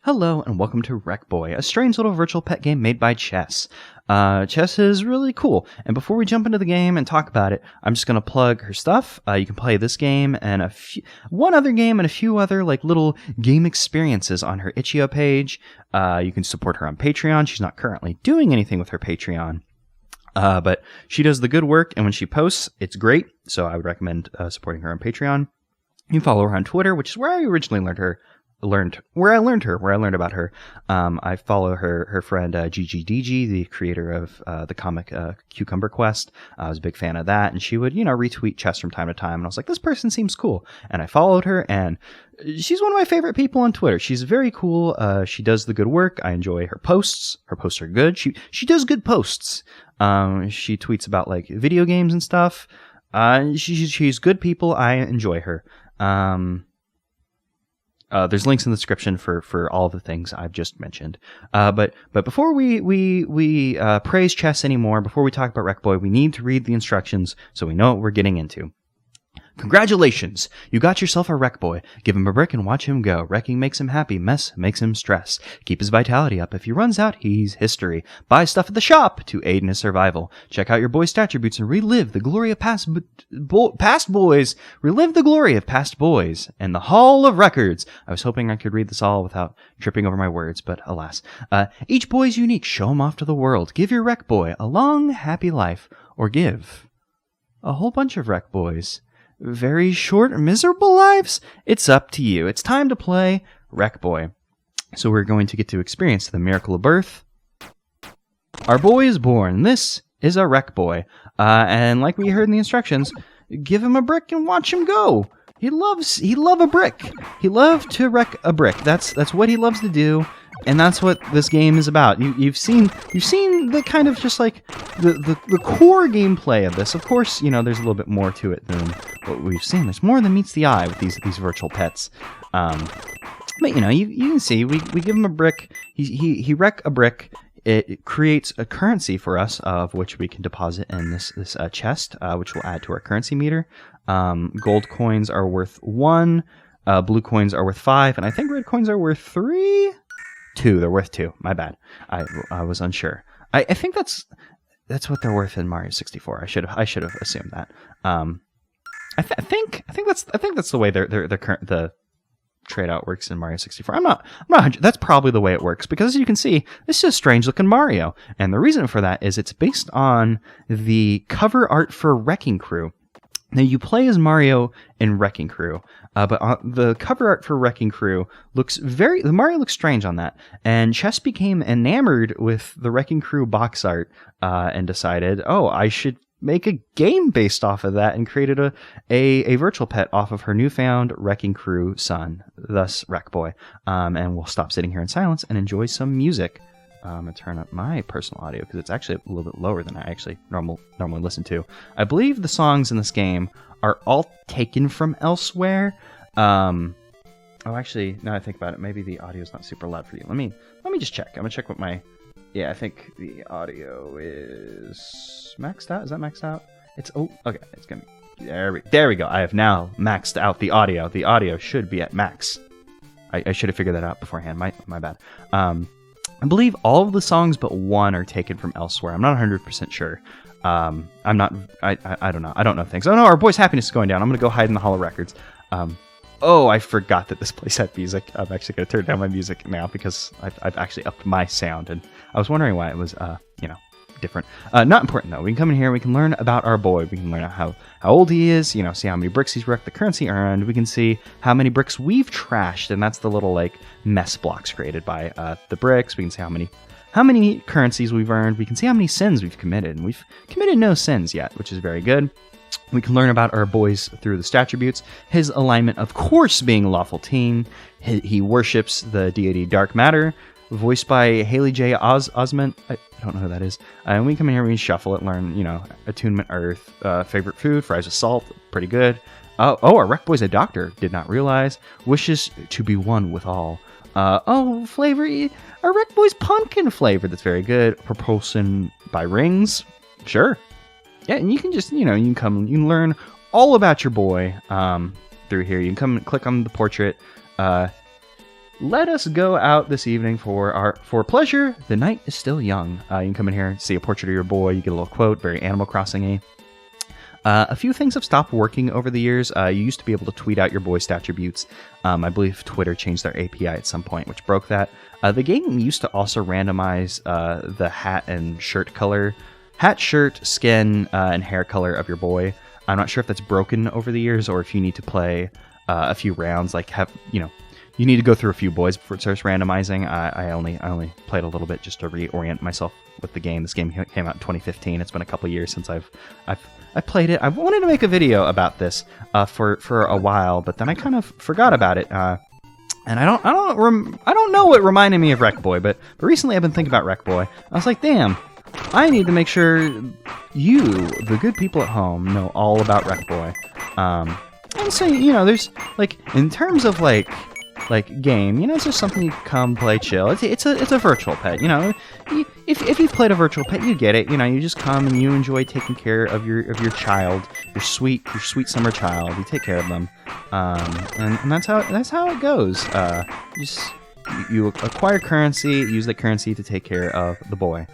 Hello and welcome to Wreckboy, a strange little virtual pet game made by Chess. Chess is really cool, and before we jump into the game and talk about it, I'm just going to plug her stuff. You can play this game and one other game and a few other little game experiences on her itch.io page. You can support her on Patreon. She's not currently doing anything with her Patreon, but she does the good work, and when she posts, it's great, so I would recommend supporting her on Patreon. You can follow her on Twitter, which is where I originally learned about her. I follow her friend GGDG, the creator of the comic Cucumber Quest. I was a big fan of that, and she would, retweet Chess from time to time, and I was like, this person seems cool. And I followed her, and she's one of my favorite people on Twitter. She's very cool. She does the good work. I enjoy her posts. Her posts are good. She does good posts. She tweets about video games and stuff. She's good people. I enjoy her. There's links in the description for all the things I've just mentioned. But before we praise Chess anymore, before we talk about Wreckboy, we need to read the instructions so we know what we're getting into. Congratulations! You got yourself a Wreckboy. Give him a brick and watch him go. Wrecking makes him happy. Mess makes him stress. Keep his vitality up. If he runs out, he's history. Buy stuff at the shop to aid in his survival. Check out your boy's attributes and relive the glory of past boys. Relive the glory of past boys. And the Hall of Records. I was hoping I could read this all without tripping over my words, but alas. Each boy's unique. Show him off to the world. Give your Wreckboy a long, happy life. Or give a whole bunch of Wreckboys very short, miserable lives? It's up to you. It's time to play Wreckboy. So we're going to get to experience the miracle of birth. Our boy is born. This is a Wreckboy. And like we heard in the instructions, give him a brick and watch him go. He love a brick. He love to wreck a brick. That's what he loves to do. And that's what this game is about. You've seen the kind of just the core gameplay of this. Of course, there's a little bit more to it than what we've seen. There's more than meets the eye with these virtual pets. But you can see we give him a brick. He wreck a brick. It creates a currency for us, of which we can deposit in this chest, which will add to our currency meter. Gold coins are worth 1. Blue coins are worth 5, and I think red coins are worth 3. 2. They're worth 2. My bad. I was unsure. I think that's what they're worth in Mario 64. I should have assumed that. I think that's the way the trade out works in Mario 64. I'm not 100. That's probably the way it works, because as you can see, this is a strange looking Mario, and the reason for that is it's based on the cover art for Wrecking Crew. Now, you play as Mario in Wrecking Crew, but the cover art for Wrecking Crew the Mario looks strange on that. And Chess became enamored with the Wrecking Crew box art and decided, I should make a game based off of that, and created a virtual pet off of her newfound Wrecking Crew son, thus Wreckboy. And we'll stop sitting here in silence and enjoy some music. I'm going to turn up my personal audio because it's actually a little bit lower than I actually normally listen to. I believe the songs in this game are all taken from elsewhere. Actually, now I think about it, maybe the audio is not super loud for you. Let me just check. I'm going to check what my... Yeah, I think the audio is maxed out. Is that maxed out? Okay. It's going to... There we go. I have now maxed out the audio. The audio should be at max. I should have figured that out beforehand. My bad. I believe all of the songs but one are taken from elsewhere. I'm not 100% sure. I don't know. I don't know things. Oh no, our boy's happiness is going down. I'm going to go hide in the Hall of Records. I forgot that this place had music. I'm actually going to turn down my music now because I've actually upped my sound, and I was wondering why it was, different. Not important though. We can come in here, we can learn about our boy. We can learn how old he is, see how many bricks he's wrecked, the currency earned. We can see how many bricks we've trashed, and that's the little mess blocks created by the bricks. We can see how many currencies we've earned. We can see how many sins we've committed, and we've committed no sins yet, which is very good. We can learn about our boys through the attributes. His alignment, of course, being a lawful teen. He worships the deity Dark Matter, voiced by Haley J. Osment. I don't know who that is. And we come in here, we shuffle it, learn, attunement Earth, favorite food, fries with salt, pretty good. Our Wreckboy's a doctor, did not realize. Wishes to be one with all. Flavor, our Wreckboy's pumpkin flavor, that's very good. Propulsion by rings, sure. Yeah, and you can just, you can learn all about your boy through here. You can come and click on the portrait. let us go out this evening for pleasure. The night is still young. You can come in here and see a portrait of your boy. You get a little quote, very Animal Crossing-y. A few things have stopped working over the years. You used to be able to tweet out your boy's attributes. I believe Twitter changed their API at some point, which broke that. The game used to also randomize the hat and shirt color, shirt, skin, and hair color of your boy. I'm not sure if that's broken over the years or if you need to play a few rounds, you need to go through a few boys before it starts randomizing. I only played a little bit just to reorient myself with the game. This game came out in 2015. It's been a couple years since I've played it. I wanted to make a video about this for a while, but then I kind of forgot about it. And I don't know what reminded me of Wreckboy, but recently I've been thinking about Wreckboy. I was like, damn, I need to make sure you, the good people at home, know all about Wreckboy. And so, there's, in terms of, game, it's just something you come play, chill. It's a virtual pet, If you've played a virtual pet, you get it. You just come and you enjoy taking care of your child, your sweet summer child. You take care of them, and that's how it goes. You acquire currency, use the currency to take care of the boy.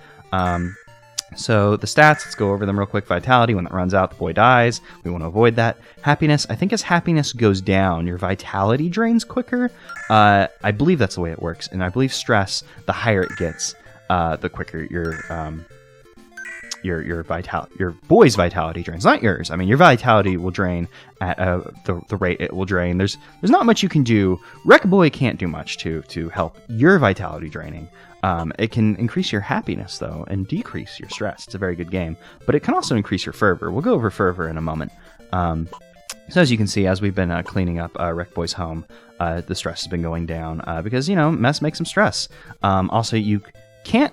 So the stats, let's go over them real quick. Vitality, when that runs out, the boy dies. We want to avoid that. Happiness, I think as happiness goes down, your vitality drains quicker. I believe that's the way it works. And I believe stress, the higher it gets, the quicker your boy's vitality drains, not yours. I mean, your vitality will drain at the rate it will drain. There's not much you can do. Wreckboy can't do much to help your vitality draining. It can increase your happiness, though, and decrease your stress. It's a very good game. But it can also increase your fervor. We'll go over fervor in a moment. So as you can see, as we've been cleaning up Wreckboy's home, the stress has been going down because, mess makes him stress. Also, you can't...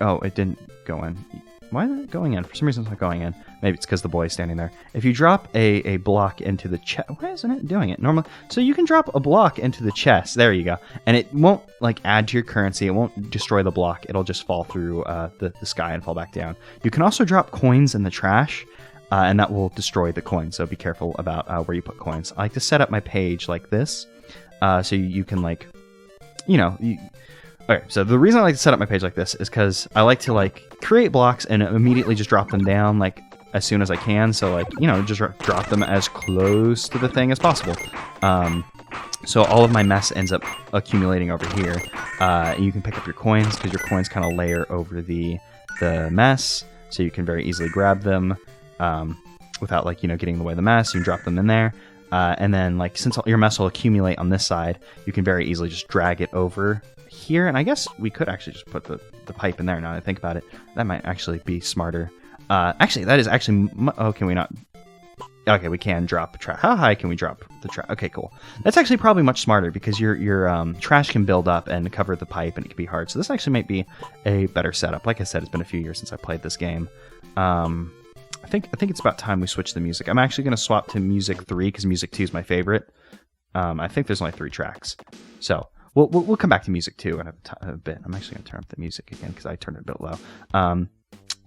Oh, it didn't go in. Why isn't it going in? For some reason it's not going in. Maybe it's because the boy is standing there. If you drop a block into the chest... Why isn't it doing it? Normally... So you can drop a block into the chest. There you go. And it won't, add to your currency. It won't destroy the block. It'll just fall through the sky and fall back down. You can also drop coins in the trash, and that will destroy the coins. So be careful about where you put coins. I like to set up my page like this, so you can, Okay, so the reason I like to set up my page like this is because I like to create blocks and immediately just drop them down as soon as I can. So just drop them as close to the thing as possible. So all of my mess ends up accumulating over here. You can pick up your coins because your coins kind of layer over the mess, so you can very easily grab them without getting in the way of the mess. You can drop them in there. And then since your mess will accumulate on this side, you can very easily just drag it over here. And I guess we could actually just put the pipe in there now that I think about it. That might actually be smarter. Actually, that is actually... Oh, can we not... Okay, we can drop trash. How high can we drop the trash? Okay, cool. That's actually probably much smarter because your trash can build up and cover the pipe, and it can be hard. So this actually might be a better setup. Like I said, it's been a few years since I played this game. I think it's about time we switch the music. I'm actually going to swap to music 3 because music 2 is my favorite. I think there's only 3 tracks. So we'll come back to music 2 in a bit. I'm actually going to turn up the music again because I turned it a bit low.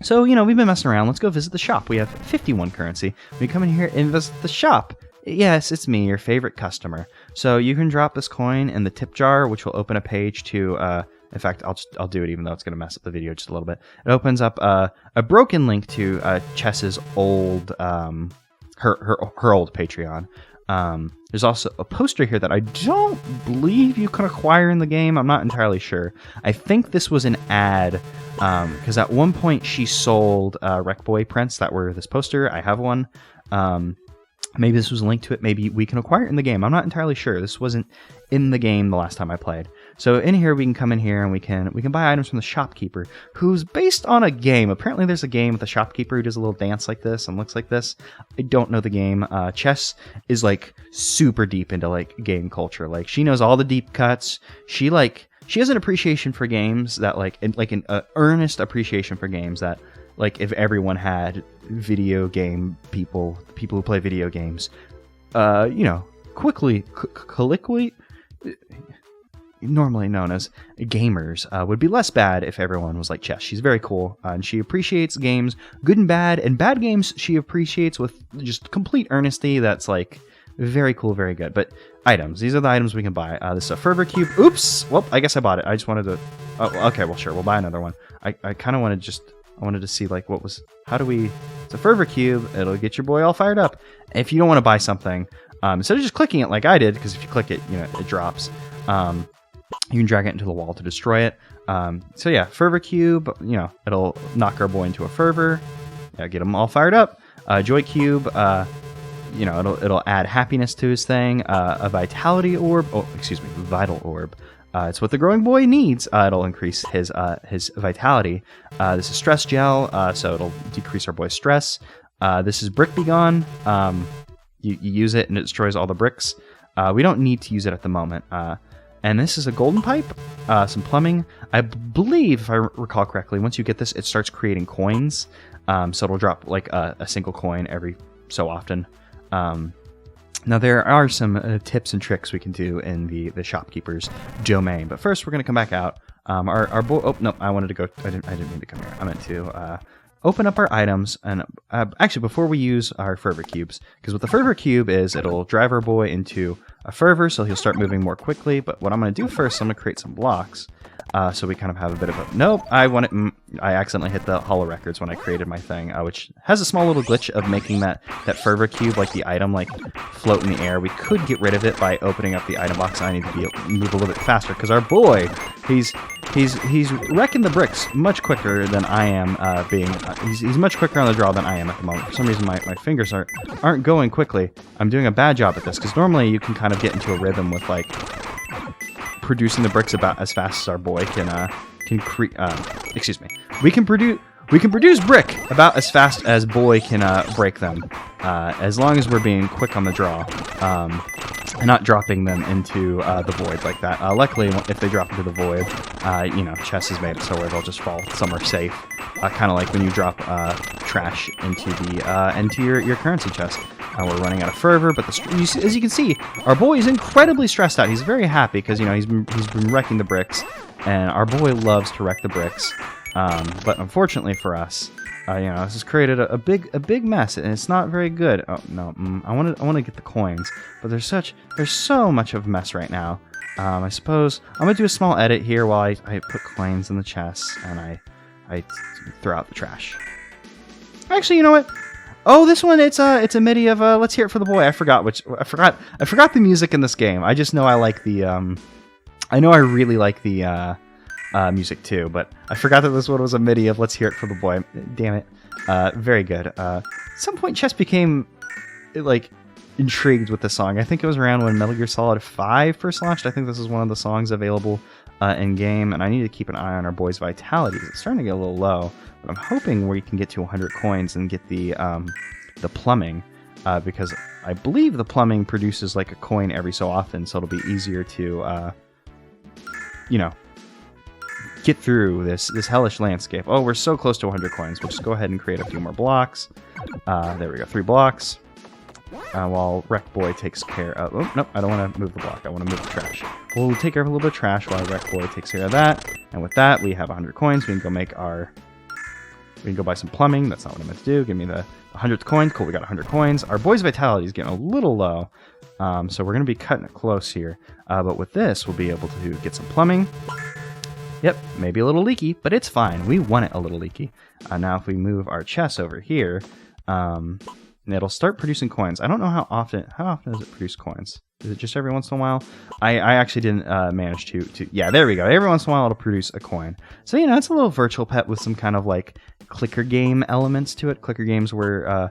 So, we've been messing around. Let's go visit the shop. We have 51 currency. We come in here and visit the shop. Yes, it's me, your favorite customer. So you can drop this coin in the tip jar, which will open a page to... in fact, I'll do it even though it's going to mess up the video just a little bit. It opens up a broken link to Chess's old... her old Patreon. There's also a poster here that I don't believe you can acquire in the game. I'm not entirely sure. I think this was an ad, because at one point she sold Wreckboy prints that were this poster. I have one. Maybe this was linked to it. Maybe we can acquire it in the game. I'm not entirely sure. This wasn't in the game the last time I played. So in here, we can come in here and we can buy items from the shopkeeper, who's based on a game. Apparently, there's a game with a shopkeeper who does a little dance like this and looks like this. I don't know the game. Chess is super deep into game culture. She knows all the deep cuts. She has an appreciation for games that an earnest appreciation for games that. If everyone had video game people who play video games, colloquially, normally known as gamers, would be less bad if everyone was like Chess. She's very cool, and she appreciates games, good and bad games she appreciates with just complete earnesty that's Very cool, very good. But items. These are the items we can buy. This is a fervor cube. Oops! Well, I guess I bought it. I just wanted to... Oh, okay, well, sure. We'll buy another one. I kind of wanted I wanted to see, like, what was... How do we... It's a fervor cube. It'll get your boy all fired up. If you don't want to buy something, instead of just clicking it like I did, because if you click it, you know, it drops, you can drag it into the wall to destroy it. So yeah, fervor cube, you know, it'll knock our boy into a fervor. Yeah, get him all fired up. Joy cube, you know, it'll add happiness to his thing. A vitality orb. Oh, excuse me, vital orb. It's what the growing boy needs. It'll increase his vitality. This is stress gel, so it'll decrease our boy's stress. This is brick be gone. You use it and it destroys all the bricks. We don't need to use it at the moment. And this is a golden pipe, some plumbing. I believe, if I recall correctly, once you get this, it starts creating coins. So it'll drop like a single coin every so often. Now there are some tips and tricks we can do in the shopkeeper's domain, but first we're gonna come back out. Our boy. Oh no, I wanted to go. I didn't mean to come here. I meant to open up our items, and actually before we use our fervor cubes, because what the fervor cube is, it'll drive our boy into a fervor, so he'll start moving more quickly. But what I'm gonna do first, I'm gonna create some blocks. So we kind of have a bit of a... Nope, I accidentally hit the holo records when I created my thing, which has a small little glitch of making that fervor cube, like the item, like float in the air. We could get rid of it by opening up the item box. I need to move a little bit faster because our boy, he's wrecking the bricks much quicker than I am. He's much quicker on the draw than I am at the moment. For some reason, my fingers aren't going quickly. I'm doing a bad job at this because normally you can kind of get into a rhythm with like producing the bricks about as fast as our boy can create. Excuse me. We can produce brick about as fast as boy can break them, as long as we're being quick on the draw, and not dropping them into the void like that. Luckily, if they drop into the void, you know, chess is made so where they'll just fall somewhere safe, kind of like when you drop trash into your currency chest. We're running out of fervor, but as you can see, our boy is incredibly stressed out. He's very happy because, you know, he's been wrecking the bricks, and our boy loves to wreck the bricks. But unfortunately for us, you know, this has created a big mess, and it's not very good. Oh no, I want to get the coins, but there's so much of a mess right now. I suppose I'm gonna do a small edit here while I put coins in the chests and I throw out the trash. Actually, you know what? Oh, this one, it's a MIDI of Let's Hear It for the Boy. I forgot the music in this game. I just know I like the I know I really like the music too, but I forgot that this one was a MIDI of Let's Hear It for the Boy. Damn it. Very good. At some point Chess became like intrigued with the song. I think it was around when Metal Gear Solid 5 first launched. I think this is one of the songs available in game, and I need to keep an eye on our boy's vitality because it's starting to get a little low. But I'm hoping we can get to 100 coins and get the plumbing, because I believe the plumbing produces like a coin every so often, so it'll be easier to, you know, get through this hellish landscape. Oh, we're so close to 100 coins. We'll just go ahead and create a few more blocks. There we go, 3 blocks. While Wreckboy takes care of... Oh, nope, I don't want to move the block. I want to move the trash. We'll take care of a little bit of trash while Wreckboy takes care of that. And with that, we have 100 coins. We can go make our... We can go buy some plumbing. That's not what I meant to do. Give me the 100th coin. Cool, we got 100 coins. Our boy's vitality is getting a little low. So we're going to be cutting it close here. But with this, we'll be able to get some plumbing. Yep, maybe a little leaky, but it's fine. We want it a little leaky. Now if we move our chest over here... it'll start producing coins. I don't know how often does it produce coins? Is it just every once in a while? I actually didn't manage to... Yeah, there we go. Every once in a while it'll produce a coin. So, you know, it's a little virtual pet with some kind of, like, clicker game elements to it. Clicker games were,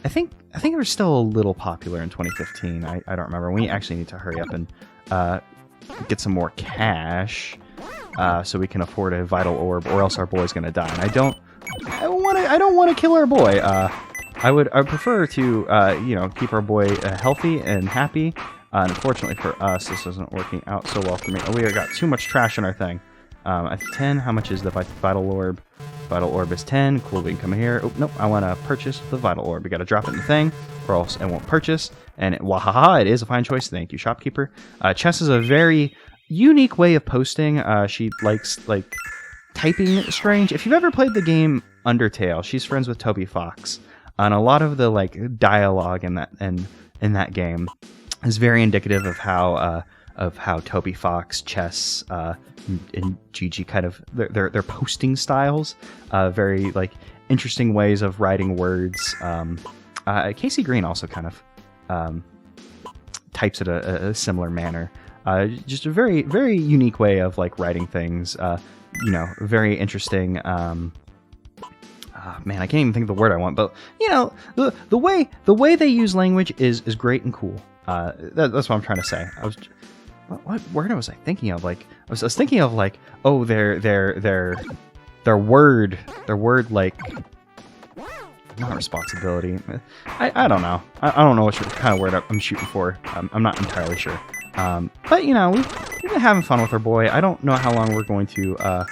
I think they're still a little popular in 2015. I don't remember. We actually need to hurry up and get some more cash so we can afford a vital orb, or else our boy's gonna die. And I don't want to kill our boy. I would prefer to, you know, keep our boy healthy and happy. Unfortunately for us, this isn't working out so well for me. Oh, we got too much trash in our thing. At 10, how much is the vital orb? Vital orb is 10. Cool, we can come here. Oh, nope, I want to purchase the vital orb. We got to drop it in the thing, or else it won't purchase. And wahaha, it is a fine choice. Thank you, shopkeeper. Chess is a very unique way of posting. She likes, like, typing strange. If you've ever played the game Undertale, she's friends with Toby Fox. And a lot of the like dialogue in in that game is very indicative of how Toby Fox, Chess, and Gigi kind of their posting styles, very like interesting ways of writing words. Casey Green also kind of types it a similar manner. Just a very, very unique way of like writing things. Very interesting. Man, I can't even think of the word I want, but the way they use language is great and cool. That's what I'm trying to say. What word was I thinking of? Like I was thinking of like, oh, their word like, not responsibility. I don't know. I don't know what kind of word I'm shooting for. I'm not entirely sure. But we've been having fun with our boy. I don't know how long we're going to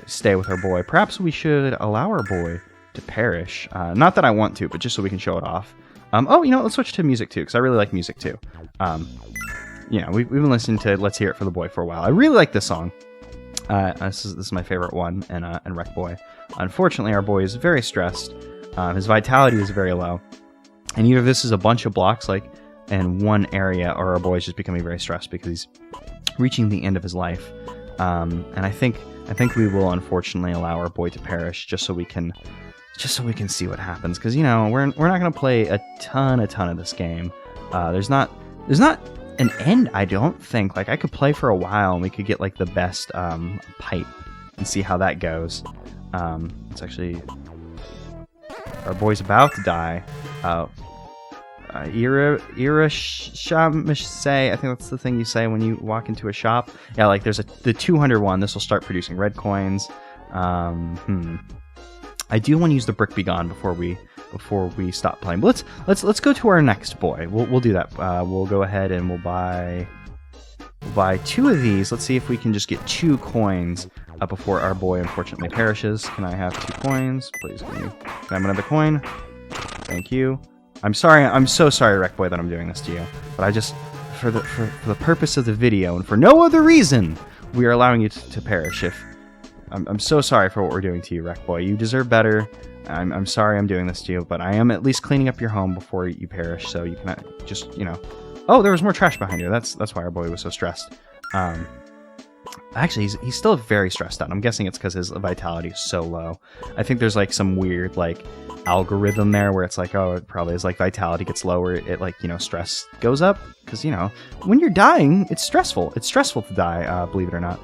stay with our boy. Perhaps we should allow our boy to perish. Not that I want to, but just so we can show it off. Let's switch to music too, because I really like music too. We've been listening to Let's Hear It for the Boy for a while. I really like this song. This is my favorite one, and Wreckboy. Unfortunately, our boy is very stressed. His vitality is very low, and either this is a bunch of blocks like in one area, or our boy is just becoming very stressed because he's reaching the end of his life. And I think we will unfortunately allow our boy to perish just so we can see what happens, because we're not going to play a ton of this game. There's not an end, I don't think. Like I could play for a while and we could get like the best pipe and see how that goes. It's actually, our boy's about to die. Say, I think that's the thing you say when you walk into a shop. Yeah, like there's the 200 one. This will start producing red coins. I do want to use the Brick Be Gone before we stop playing. But let's go to our next boy. We'll do that. We'll go ahead and we'll buy 2 of these. Let's see if we can just get 2 coins before our boy unfortunately perishes. Can I have 2 coins? Please, can I have another coin? Thank you. I'm sorry. I'm so sorry, Wreckboy, that I'm doing this to you. But I just, for the purpose of the video and for no other reason, we are allowing you to perish. I'm so sorry for what we're doing to you, Wreckboy. You deserve better. I'm sorry I'm doing this to you, but I am at least cleaning up your home before you perish, so you can just, Oh, there was more trash behind you. That's why our boy was so stressed. Actually, he's still very stressed out. I'm guessing it's because his vitality is so low. I think there's like some weird like algorithm there where it's like, oh, it probably is like vitality gets lower, it like, stress goes up, because when you're dying, it's stressful. It's stressful to die, believe it or not.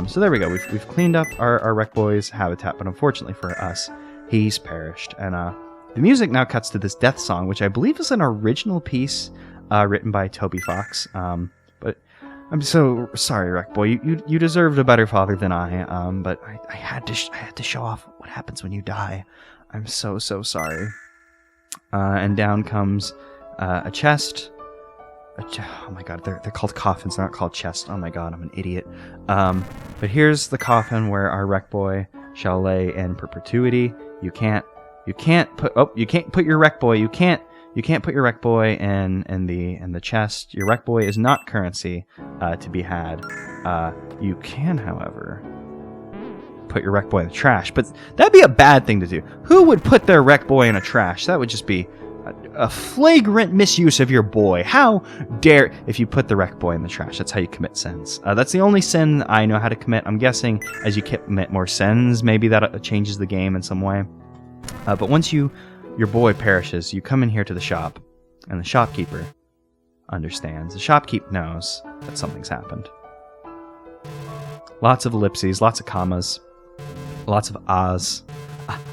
So there we go. We've cleaned up our Wreckboy's habitat, but unfortunately for us, he's perished. And the music now cuts to this death song, which I believe is an original piece written by Toby Fox. But I'm so sorry, Wreckboy. You deserved a better father than I. But I had to show off what happens when you die. I'm so sorry. And down comes a chest. Oh my god, they're called coffins, they're not called chests. Oh my god, I'm an idiot. But here's the coffin where our Wreckboy shall lay in perpetuity. You can't put your Wreckboy. You can't put your Wreckboy in the chest. Your Wreckboy is not currency to be had. You can, however, put your Wreckboy in the trash, but that'd be a bad thing to do. Who would put their Wreckboy in a trash? That would just be a flagrant misuse of your boy. How dare if you put the Wreckboy in the trash? That's how you commit sins. That's the only sin I know how to commit. I'm guessing as you commit more sins, maybe that changes the game in some way. But once your boy perishes, you come in here to the shop, and the shopkeeper understands. The shopkeep knows that something's happened. Lots of ellipses, lots of commas, lots of ahs.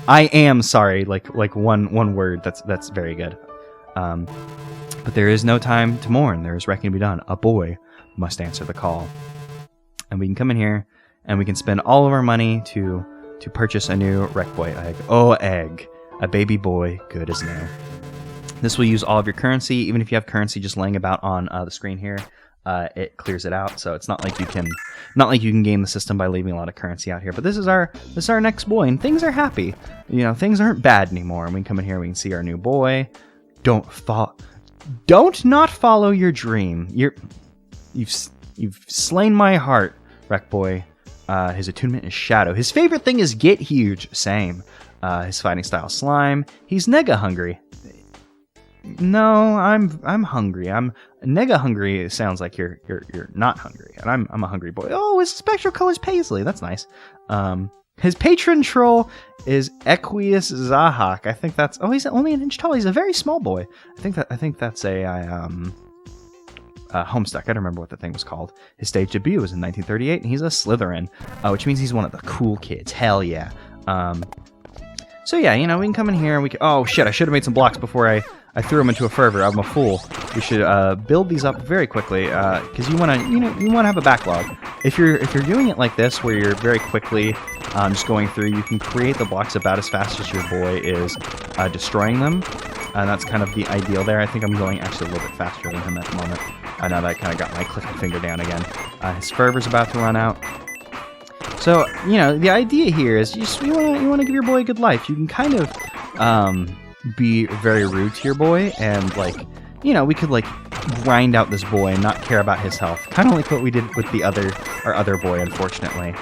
I am sorry, like one word. That's very good. But there is no time to mourn. There is reckoning to be done. A boy must answer the call. And we can come in here and we can spend all of our money to purchase a new Wreckboy egg. Oh, egg. A baby boy, good as new. This will use all of your currency. Even if you have currency just laying about on the screen here, it clears it out. So it's not like you can game the system by leaving a lot of currency out here. But this is our next boy, and things are happy. Things aren't bad anymore. And we can come in here, we can see our new boy. Don't not follow your dream. You've slain my heart, Wreckboy. His attunement is shadow. His favorite thing is get huge. Same. His fighting style slime. He's nega hungry. No, I'm hungry. I'm nega hungry. Sounds like you're not hungry, and I'm a hungry boy. Oh, his spectral color's paisley. That's nice. His patron troll is Equius Zahak. I think that's. Oh, he's only an inch tall. He's a very small boy. I think that's a Homestuck. I don't remember what the thing was called. His stage debut was in 1938, and he's a Slytherin, which means he's one of the cool kids. Hell yeah. So yeah, we can come in here and we can. Oh shit! I should have made some blocks before I threw them into a fervor. I'm a fool. We should build these up very quickly because you want to have a backlog. If you're doing it like this, where you're very quickly just going through, you can create the blocks about as fast as your boy is destroying them, and that's kind of the ideal there. I think I'm going actually a little bit faster than him at the moment. Now that I kind of got my clicking finger down again. His fervor's about to run out. So the idea here is you want to give your boy a good life. You can kind of be very rude to your boy, and we could grind out this boy and not care about his health, kind of like what we did with our other boy, unfortunately,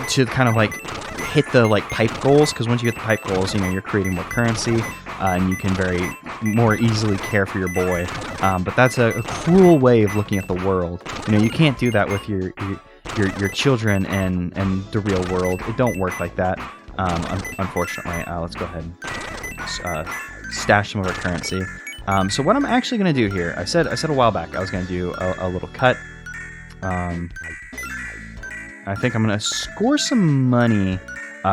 to kind of hit the pipe goals, because once you hit the pipe goals, you're creating more currency, and you can very more easily care for your boy. But that's a cruel way of looking at the world. You can't do that with your children and the real world. It don't work like that. Unfortunately. Let's go ahead and stash some of our currency. So what I'm actually going to do here, I said a while back I was going to do a little cut. I think I'm going to score some money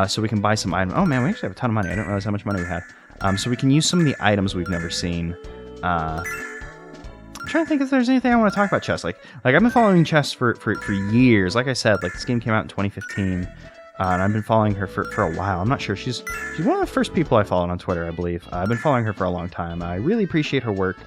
so we can buy some items. Oh man, we actually have a ton of money. I didn't realize how much money we had. So we can use some of the items we've never seen. I'm trying to think if there's anything I want to talk about chess. Like I've been following chess for years. Like I said, this game came out in 2015. And I've been following her for a while. I'm not sure. She's one of the first people I followed on Twitter, I believe. I've been following her for a long time. I really appreciate her work.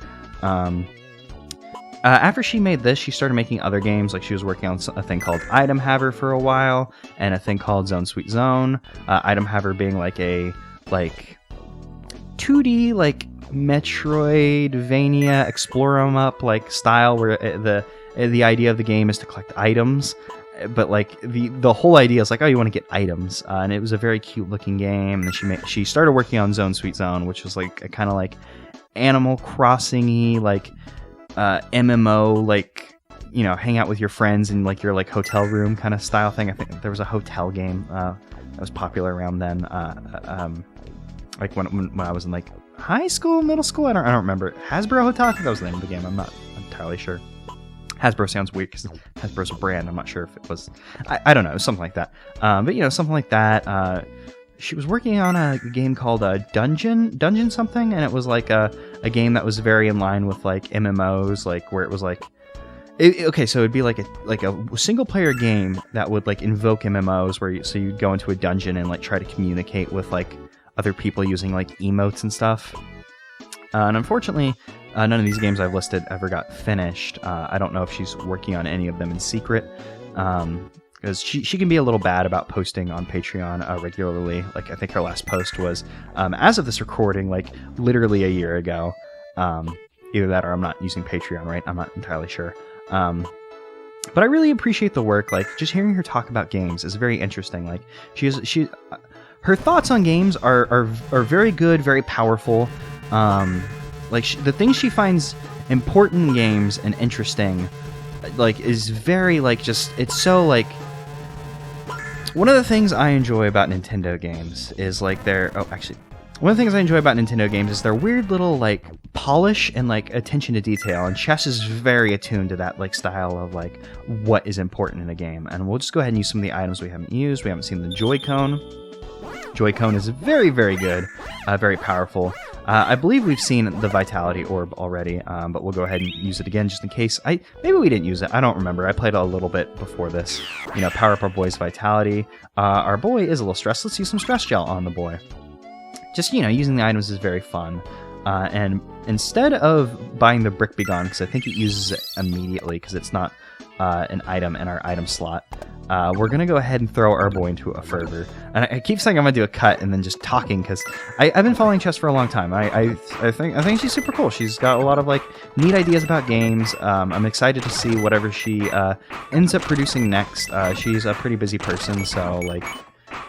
After she made this, she started making other games. She was working on a thing called Item Haver for a while, and a thing called Zone Sweet Zone. Item Haver being a 2D Metroidvania explore 'em up style, where the idea of the game is to collect items. But the whole idea is oh, you want to get items, and it was a very cute looking game. And then she started working on Zone Sweet Zone, which was a kind of Animal Crossing-y MMO, hang out with your friends in your hotel room kind of style thing. I think there was a hotel game that was popular around then. When I was in high school, middle school. I don't remember. Hasbro Hotel. I think that was the name of the game. I'm not entirely sure. Hasbro sounds weird because Hasbro's a brand. I'm not sure if it was... I don't know. It was something like that. But, something like that. She was working on a game called Dungeon something, and it was a game that was very in line with MMOs, where it was okay, so it'd be like a single player game that would invoke MMOs, where you'd go into a dungeon and try to communicate with other people using emotes and stuff. And unfortunately, none of these games I've listed ever got finished. I don't know if she's working on any of them in secret, because she can be a little bad about posting on Patreon regularly. I think her last post was, as of this recording, literally a year ago. Either that or I'm not using Patreon right. I'm not entirely sure. But I really appreciate the work. Just hearing her talk about games is very interesting. Her thoughts on games are very good, very powerful. The things she finds important in games and interesting, is very, it's so, one of the things I enjoy about Nintendo games is, one of the things I enjoy about Nintendo games is their weird little, polish and, attention to detail, and chess is very attuned to that, style of, what is important in a game. And we'll just go ahead and use some of the items we haven't used. We haven't seen the Joy-Con. Joy-Con is very, very good, very powerful. I believe we've seen the Vitality Orb already, but we'll go ahead and use it again just in case. Maybe we didn't use it. I don't remember. I played a little bit before this. Power up our boy's Vitality. Our boy is a little stressed. Let's use some Stress Gel on the boy. Just, using the items is very fun. And instead of buying the Brick Be Gone, because I think it uses it immediately because it's not an item in our item slot, we're going to go ahead and throw our boy into a fervor. And I keep saying I'm going to do a cut and then just talking, because I've been following chess for a long time. I think she's super cool. She's got a lot of neat ideas about games. I'm excited to see whatever she ends up producing next. She's a pretty busy person, so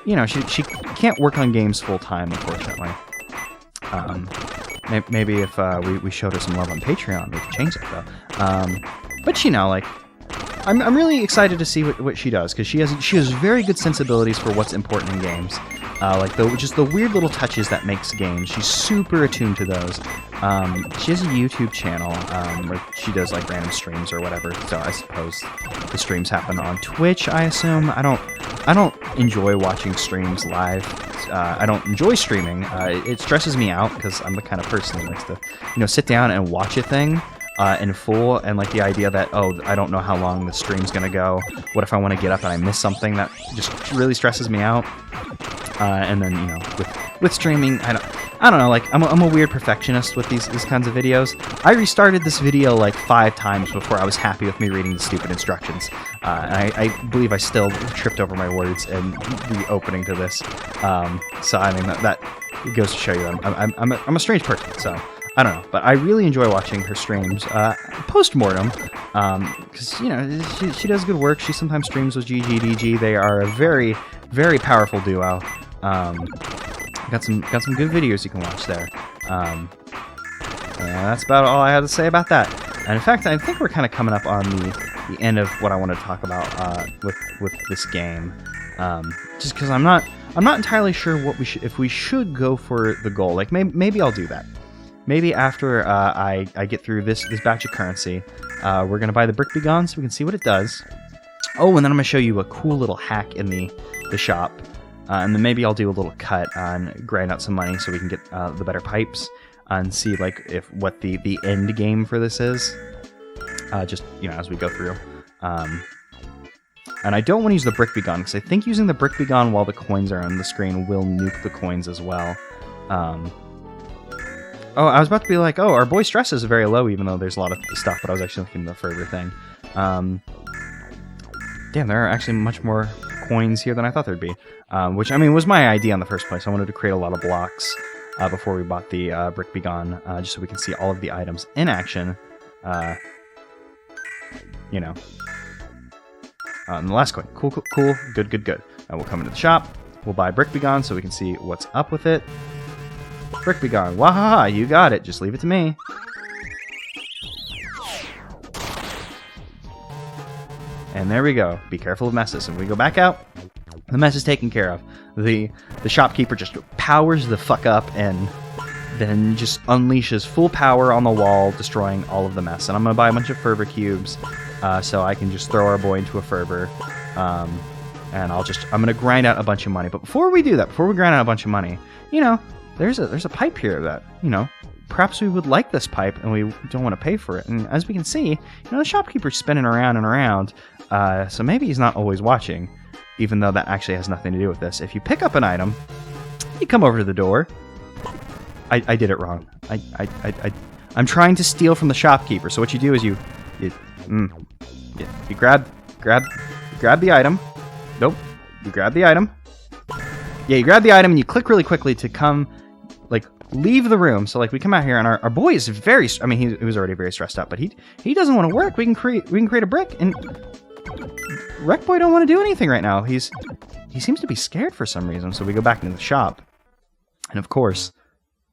she can't work on games full time, unfortunately. Maybe if we showed her some love on Patreon, we could change that though. But you know, like, I'm really excited to see what she does, because she has very good sensibilities for what's important in games. Like just the weird little touches that makes games. She's super attuned to those. She has a YouTube channel where she does like random streams or whatever. So I suppose the streams happen on Twitch, I assume. I don't enjoy watching streams live. I don't enjoy streaming. It stresses me out because I'm the kind of person who likes to, you know, sit down and watch a thing in full, and like the idea that, oh, I don't know how long the stream's gonna go. What if I want to get up and I miss something? That just really stresses me out. And then, you know, with streaming, I don't know, like, I'm a weird perfectionist with these kinds of videos. I restarted this video like 5 times before I was happy with me reading the stupid instructions. And I believe I still tripped over my words in the opening to this. So I mean, that goes to show you that I'm a strange person, so I don't know. But I really enjoy watching her streams post-mortem, because, you know, she does good work. She sometimes streams with GGDG. They are a very, very powerful duo. Got some good videos you can watch there. And that's about all I had to say about that. And in fact, I think we're kind of coming up on the end of what I want to talk about with this game. Just because I'm not entirely sure if we should go for the goal. Like maybe I'll do that. Maybe after I get through this batch of currency, we're gonna buy the Brick Be Gone so we can see what it does. Oh, and then I'm gonna show you a cool little hack in the shop. And then maybe I'll do a little cut and grind out some money so we can get the better pipes and see like what the end game for this is. Just, you know, as we go through. And I don't want to use the Brick Be Gone, because I think using the Brick Be Gone while the coins are on the screen will nuke the coins as well. Oh, I was about to be like, oh, our boy stress is very low, even though there's a lot of stuff, but I was actually looking at the fervor thing. Damn, there are actually much more coins here than I thought there'd be. Which, I mean, was my idea in the first place. I wanted to create a lot of blocks before we bought the Brick Be Gone, just so we can see all of the items in action. You know. And the last coin. Cool, good. We'll come into the shop. We'll buy Brick Be Gone so we can see what's up with it. Brick Be Gone. Wahaha, you got it. Just leave it to me. And there we go. Be careful of messes. And we go back out. The mess is taken care of. The shopkeeper just powers the fuck up and then just unleashes full power on the wall, destroying all of the mess. And I'm going to buy a bunch of fervor cubes so I can just throw our boy into a fervor. And I'm going to grind out a bunch of money. But before we do that, before we grind out a bunch of money, you know, there's a pipe here that, you know, perhaps we would like this pipe and we don't want to pay for it. And as we can see, you know, the shopkeeper's spinning around and around. So maybe he's not always watching, even though that actually has nothing to do with this. If you pick up an item, you come over to the door. I did it wrong. I'm trying to steal from the shopkeeper. So what you do is you grab the item. Nope. You grab the item. Yeah, you grab the item and you click really quickly to come, like, leave the room. So, like, we come out here and our boy is very, I mean, he was already very stressed out, but he doesn't want to work. We can create a brick, and Wreckboy don't want to do anything right now. He seems to be scared for some reason. So we go back into the shop, and of course,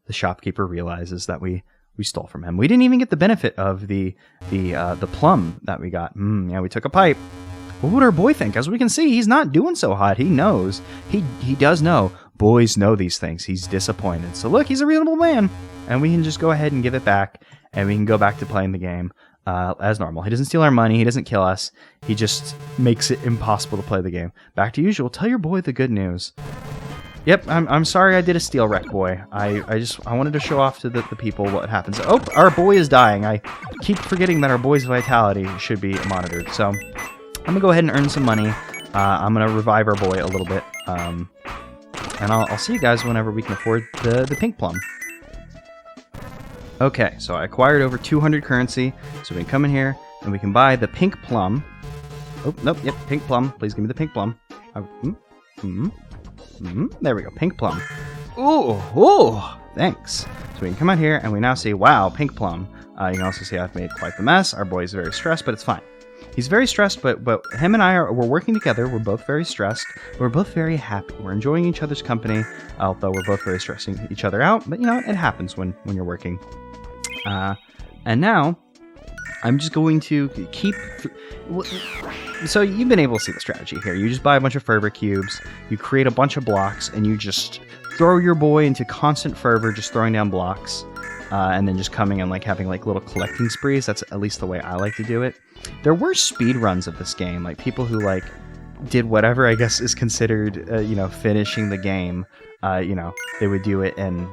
the shopkeeper realizes that we stole from him. We didn't even get the benefit of the plum that we got. Yeah, we took a pipe. What would our boy think? As we can see, he's not doing so hot. He knows. He does know. Boys know these things. He's disappointed. So look, he's a reasonable man. And we can just go ahead and give it back. And we can go back to playing the game as normal. He doesn't steal our money. He doesn't kill us. He just makes it impossible to play the game. Back to usual. Tell your boy the good news. Yep, I'm sorry I did a steal, Wreckboy. I wanted to show off to the people what happens. Oh, our boy is dying. I keep forgetting that our boy's vitality should be monitored. So I'm going to go ahead and earn some money. I'm going to revive our boy a little bit. And I'll see you guys whenever we can afford the pink plum. Okay, so I acquired over 200 currency. So we can come in here and we can buy the pink plum. Oh, nope, yep, pink plum. Please give me the pink plum. There we go, pink plum. Ooh, thanks. So we can come out here and we now see, wow, pink plum. You can also see I've made quite the mess. Our boy's very stressed, but it's fine. he's very stressed, but him and we're working together. We're both very stressed. We're both very happy. We're enjoying each other's company, although we're both very stressing each other out. But, it happens when you're working. And now, I'm just going to keep... So you've been able to see the strategy here. You just buy a bunch of fervor cubes, you create a bunch of blocks, and you just throw your boy into constant fervor, just throwing down blocks, and then just coming and having little collecting sprees. That's at least the way I like to do it. There were speed runs of this game, people who did whatever I guess is considered finishing the game. They would do it in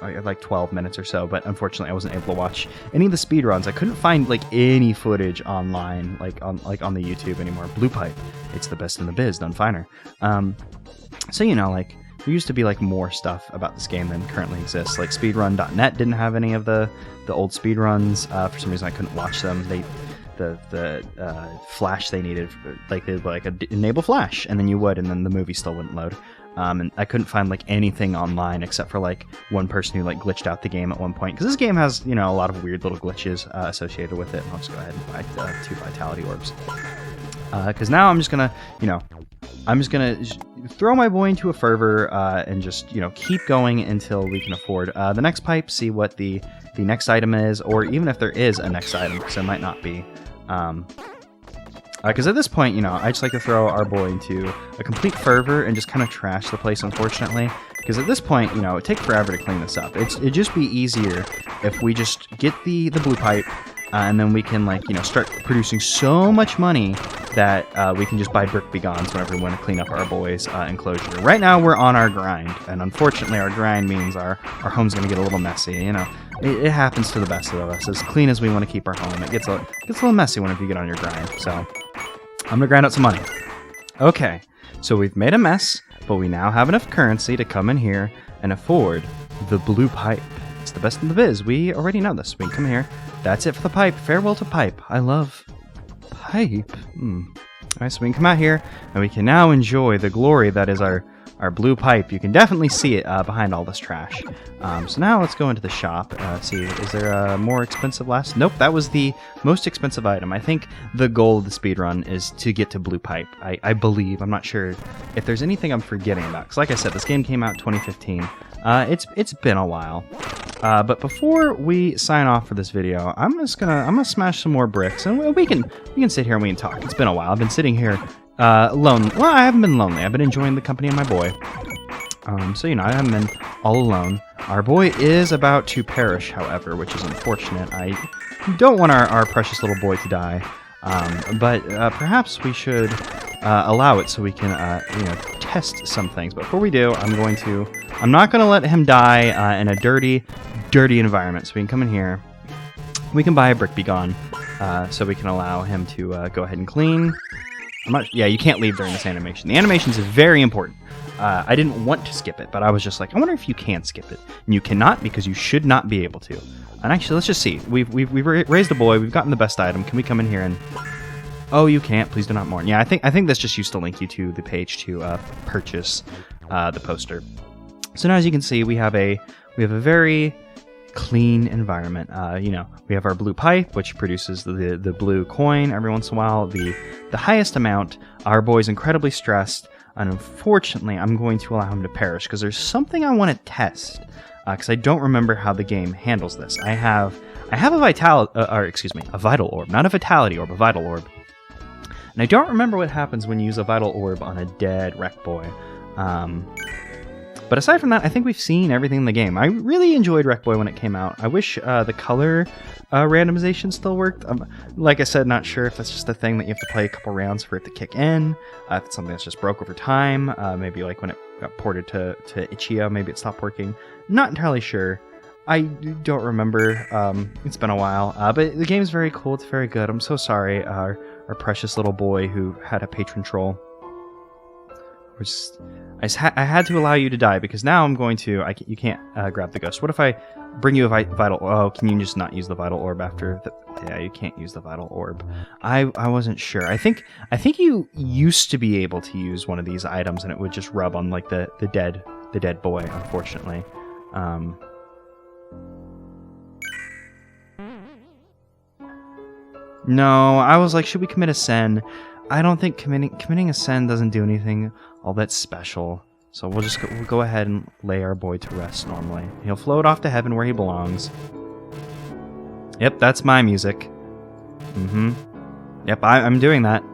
12 minutes or so, but unfortunately I wasn't able to watch any of the speed runs. I couldn't find any footage online on the YouTube anymore. Blue Pipe, it's the best in the biz, done finer. So there used to be more stuff about this game than currently exists. Speedrun.net didn't have any of the old speedruns. For some reason I couldn't watch them. The flash they needed, they'd enable flash, and then you would, and then the movie still wouldn't load. And I couldn't find anything online except for one person who glitched out the game at one point, because this game has a lot of weird little glitches associated with it. And I'll just go ahead and buy 2 vitality orbs, because now I'm just gonna throw my boy into a fervor and just keep going until we can afford the next pipe. See what the next item is, or even if there is a next item, because there might not be. Because at this point, I just like to throw our boy into a complete fervor and just kind of trash the place, unfortunately. Because at this point, it'd take forever to clean this up. It'd just be easier if we just get the blue pipe, and then we can, start producing so much money that we can just buy brick begons whenever we want to clean up our boy's enclosure. Right now, we're on our grind, and unfortunately, our grind means our home's going to get a little messy, It happens to the best of us. As clean as we want to keep our home, it gets a little messy whenever you get on your grind. So I'm gonna grind out some money. Okay, so we've made a mess, but we now have enough currency to come in here and afford the blue pipe. It's the best in the biz. We already know this. We can come here. That's it for the pipe. Farewell to pipe. I love pipe. Alright, so we can come out here, and we can now enjoy the glory that is our blue pipe. You can definitely see it behind all this trash. So now let's go into the shop. See, is there a more expensive last? Nope, that was the most expensive item. I think the goal of the speedrun is to get to blue pipe. I believe. I'm not sure if there's anything I'm forgetting about. Because like I said, this game came out in 2015. It's been a while. But before we sign off for this video, I'm gonna smash some more bricks, and we can sit here and we can talk. It's been a while. I've been sitting here lonely. Well, I haven't been lonely. I've been enjoying the company of my boy. So I haven't been all alone. Our boy is about to perish, however, which is unfortunate. I don't want our precious little boy to die. But perhaps we should allow it so we can test some things. But before we do, I'm not gonna let him die in a dirty environment. So we can come in here. We can buy a brick begone, so we can allow him to go ahead and clean. Yeah, you can't leave during this animation. The animation is very important. I didn't want to skip it, but I was just like, I wonder if you can skip it. And you cannot, because you should not be able to. And actually, let's just see. We've raised a boy. We've gotten the best item. Can we come in here and... Oh, you can't. Please do not mourn. Yeah, I think this just used to link you to the page to purchase the poster. So now, as you can see, we have a very clean environment. We have our blue pipe, which produces the blue coin every once in a while, the highest amount. Our boy's incredibly stressed, and unfortunately, I'm going to allow him to perish because there's something I want to test. Because I don't remember how the game handles this. I have a vital orb, not a vitality orb, a vital orb. And I don't remember what happens when you use a vital orb on a dead Wreckboy. But aside from that, I think we've seen everything in the game. I really enjoyed Wreckboy when it came out. I wish the color randomization still worked. Like I said, not sure if that's just a thing that you have to play a couple rounds for it to kick in. If it's something that's just broke over time. Maybe like when it got ported to Itch.io, maybe it stopped working. Not entirely sure. I don't remember. It's been a while. But the game's very cool. It's very good. I'm so sorry, our precious little boy who had a patron troll. I had to allow you to die because now I'm going to... you can't grab the ghost. What if I bring you a vital... Oh, can you just not use the vital orb after... Yeah, you can't use the vital orb. I wasn't sure. I think you used to be able to use one of these items and it would just rub on like the dead boy, unfortunately. No, I was like, should we commit a sin? I don't think committing a sin doesn't do anything all that special. So we'll go ahead and lay our boy to rest normally. He'll float off to heaven where he belongs. Yep, that's my music. Mm-hmm. Yep, I'm doing that.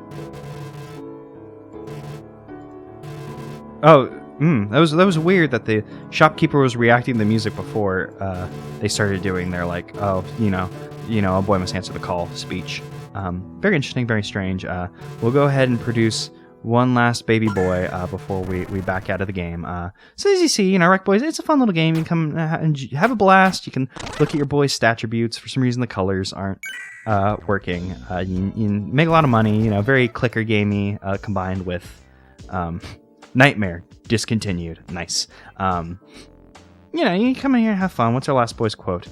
Oh, that was weird that the shopkeeper was reacting to the music before they started doing their like, oh, you know, a boy must answer the call speech. Very interesting, very strange. We'll go ahead and produce one last baby boy before we back out of the game. So as you see, Wreckboy, it's a fun little game. You can come and have a blast. You can look at your boy's stat attributes. For some reason, the colors aren't working. You make a lot of money. Very clicker gamey, combined with Nightmare discontinued. Nice. You come in here and have fun. What's our last boy's quote?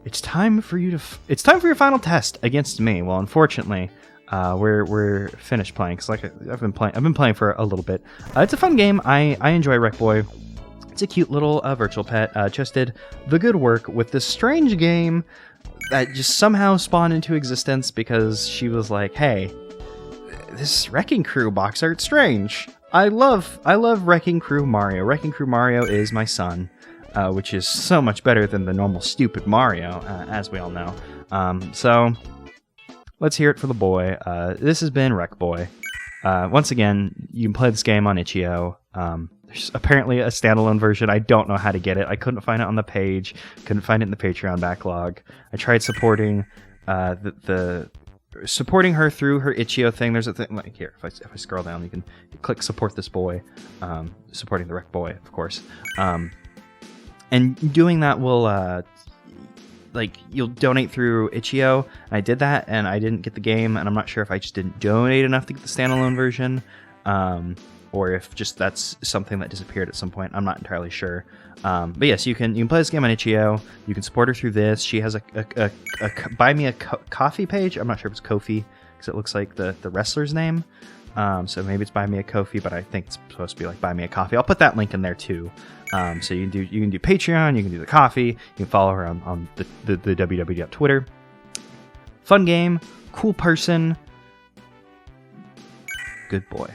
It's time for your final test against me. Well, unfortunately, we're finished playing because I've been playing for a little bit. It's a fun game. I enjoy Wreckboy. It's a cute little virtual pet. Just did the good work with this strange game that just somehow spawned into existence because she was like, "Hey, this Wrecking Crew box art's strange. I love Wrecking Crew Mario. Wrecking Crew Mario is my son." Which is so much better than the normal stupid Mario, as we all know. So, let's hear it for the boy. This has been Wreckboy. Once again, you can play this game on itch.io. There's apparently a standalone version. I don't know how to get it. I couldn't find it on the page. Couldn't find it in the Patreon backlog. I tried supporting supporting her through her itch.io thing. There's a thing like here. If I scroll down, you can click support this boy. Supporting the Wreckboy, of course. And doing that will, you'll donate through itch.io. And I did that, and I didn't get the game, and I'm not sure if I just didn't donate enough to get the standalone version, or if just that's something that disappeared at some point. I'm not entirely sure. But yes, you can play this game on itch.io. You can support her through this. She has a buy me a coffee page. I'm not sure if it's Ko-fi, because it looks like the wrestler's name. So maybe it's buy me a Ko-fi, but I think it's supposed to be like buy me a coffee. I'll put that link in there too. So you can do Patreon, you can do the coffee, you can follow her on the www Twitter. Fun game, cool person, good boy.